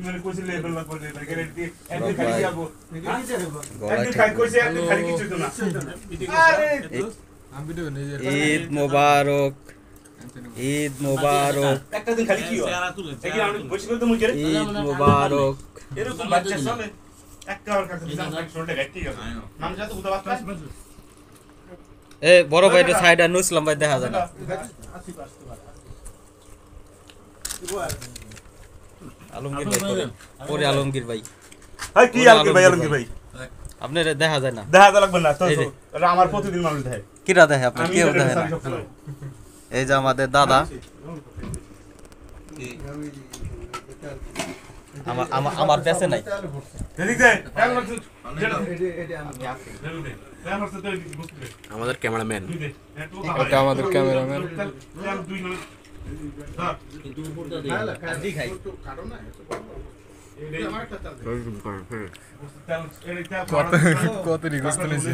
মানে কোসি লেভেল লাগবে level guarantee একদিন খালি যাবো একদিন খাই কইছে একদিন খালি কিছু তো না আরে ঈদ মোবারক ঈদ মোবারক একটা দিন খালি কি হয় একদিন আমি বসে করে তো মুই করে ঈদ মোবারক এরকম বাচ্চা চলে একটা আর কাছে দিলাম শোল্ডে গাইতে গেল নাম যা তো উদা বাচ্চা এ বড় ভাইটা সাইড আর নুসলাম ভাই দেখা যায় না আলমগীর ভাই পরে আলমগীর ভাই হাই কি আলমগীর ভাই আপনার দেখা যায় না দেখা তো লাগবে না তো এটা আমার প্রতিদিন মানুষ দেখে কিরা দেখে আপনি কেউ দেখে না এই যে আমাদের দাদা আমার পেছে নাই আমাদের ক্যামেরাম্যান এটা আমাদের ক্যামেরাম্যান কত রিকোয়েস্ট নিয়েছি